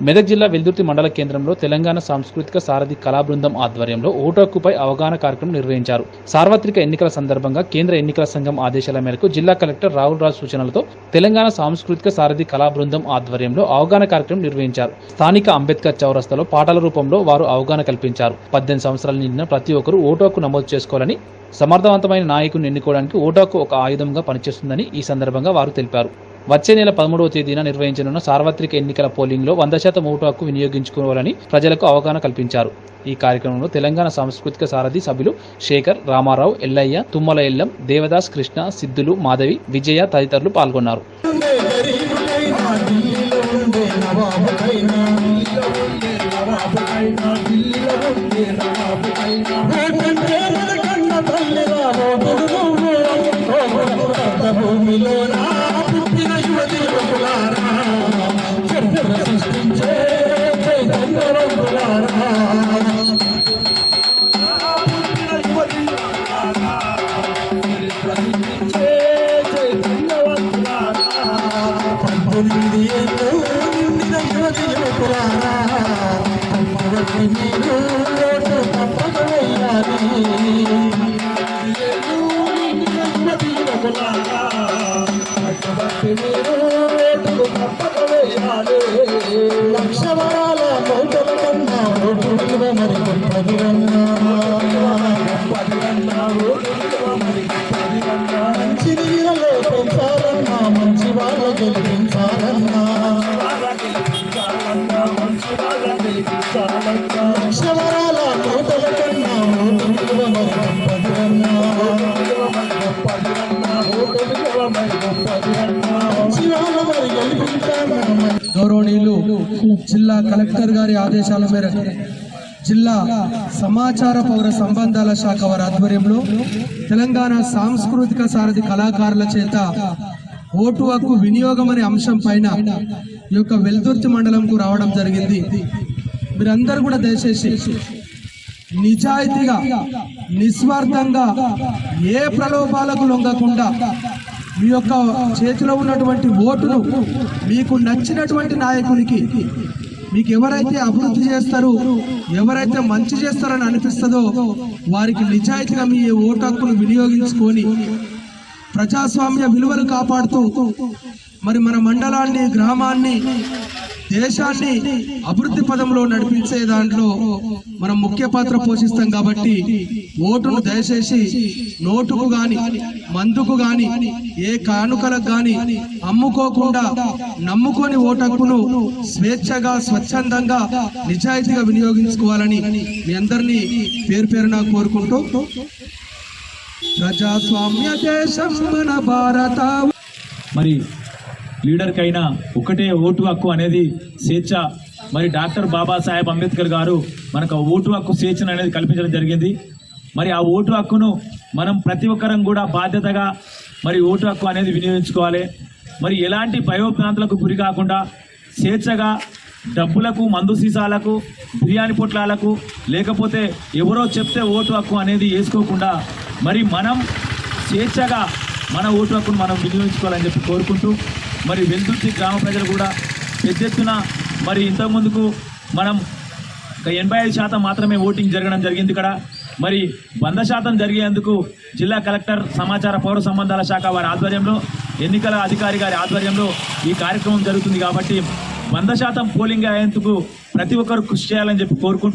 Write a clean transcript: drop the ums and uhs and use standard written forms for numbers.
మెదక్ జిల్లా వెల్దుర్తి మండల కేంద్రంలో తెలంగాణ సాంస్కృతిక సారథి కళా బృందం ఆధ్వర్యంలో ఓటు హక్కుపై అవగాహన కార్యక్రమం నిర్వహించారు. సార్వత్రిక ఎన్నికల సందర్భంగా కేంద్ర ఎన్నికల సంఘం ఆదేశాల మేరకు జిల్లా కలెక్టర్ రాహుల్ రాజ్ సూచనలతో తెలంగాణ సాంస్కృతిక సారథి కళా బృందం ఆధ్వర్యంలో అవగాహన కార్యక్రమం నిర్వహించారు. స్థానిక అంబేద్కర్ చౌరస్తాలో పాటల రూపంలో వారు అవగాహన కల్పించారు. 18 సంవత్సరాలు నిండిన ప్రతి ఒక్కరూ ఓటు హక్కు నమోదు చేసుకోవాలని, సమర్థవంతమైన నాయకుని ఎన్నుకోవడానికి ఓటు హక్కు ఒక ఆయుధంగా పనిచేస్తుందని ఈ సందర్భంగా వారు తెలిపారు. వచ్చే నెల 13వ తేదీన నిర్వహించనున్న సార్వత్రిక ఎన్నికల పోలింగ్లో 100% ఓటు హక్కు వినియోగించుకోవాలని ప్రజలకు అవగాహన కల్పించారు. ఈ కార్యక్రమంలో తెలంగాణ సాంస్కృతిక సారథి సభ్యులు శేఖర్, రామారావు, ఎల్లయ్య, తుమ్మల ఎల్లం, దేవదాస్, కృష్ణ, సిద్ధులు, మాధవి, విజయ తదితరులు పాల్గొన్నారు. గౌరవనీయులు జిల్లా కలెక్టర్ గారి ఆదేశాల మేరకు జిల్లా సమాచార పౌర సంబంధాల శాఖ వారి ఆధ్వర్యంలో తెలంగాణ సాంస్కృతిక సారథి కళాకారుల చేత ఓటు హక్కు వినియోగం అనే అంశం పైన ఈ యొక్క వెల్దుర్తి మండలంకు రావడం జరిగింది. మీరందరూ కూడా దయచేసి నిజాయితీగా, నిస్వార్థంగా, ఏ ప్రలోభాలకు లొంగకుండా మీ యొక్క చేతిలో ఉన్నటువంటి ఓటును మీకు నచ్చినటువంటి నాయకునికి, మీకు ఎవరైతే అభివృద్ధి చేస్తారో, ఎవరైతే మంచి చేస్తారని అనిపిస్తుందో వారికి నిజాయితీగా మీ ఓటు హక్కును వినియోగించుకొని ప్రజాస్వామ్య విలువలు కాపాడుతూ మరి మన మండలాన్ని, గ్రామాన్ని, దేశాన్ని అభివృద్ధి పదంలో నడిపించే దాంట్లో మనం ముఖ్య పాత్ర పోషిస్తాం. కాబట్టి ఓటును దయచేసి నోటుకు గాని, మందుకు గాని, ఏ కానుకలకు గాని అమ్ముకోకుండా నమ్ముకొని ఓటు హక్కును స్వేచ్ఛగా, స్వచ్ఛందంగా, నిజాయితీగా వినియోగించుకోవాలని మీ అందరినీ పేరు పేరున కోరుకుంటూ, ప్రజాస్వామ్య దేశం మన భారత. మరి లీడర్కైనా ఒకటే ఓటు హక్కు అనేది స్వేచ్ఛ. మరి డాక్టర్ బాబాసాహెబ్ అంబేద్కర్ గారు మనకు ఓటు హక్కు స్వేచ్ఛను అనేది కల్పించడం జరిగింది. మరి ఆ ఓటు హక్కును మనం ప్రతి ఒక్కరం కూడా బాధ్యతగా మరి ఓటు హక్కు అనేది వినియోగించుకోవాలి. మరి ఎలాంటి భయోప్రాంతాలకు గురి కాకుండా స్వేచ్ఛగా డబ్బులకు, మందు సీసాలకు, బిర్యానీ పొట్లాలకు, లేకపోతే ఎవరో చెప్తే ఓటు హక్కు అనేది వేసుకోకుండా మరి మనం స్వేచ్ఛగా మన ఓటు హక్కును మనం వినియోగించుకోవాలని చెప్పి కోరుకుంటూ, మరి వెల్దుర్తి గ్రామ ప్రజలు కూడా పెద్ద ఎత్తున మరి ఇంతకుముందుకు మనం 85% మాత్రమే ఓటింగ్ జరగడం జరిగింది. ఇక్కడ మరి 100% జరిగేందుకు జిల్లా కలెక్టర్, సమాచార పౌర సంబంధాల శాఖ వారి ఆధ్వర్యంలో, ఎన్నికల అధికారి గారి ఆధ్వర్యంలో ఈ కార్యక్రమం జరుగుతుంది. కాబట్టి 100% పోలింగ్ అయ్యేందుకు ప్రతి ఒక్కరు కృషి చేయాలని చెప్పి కోరుకుంటూ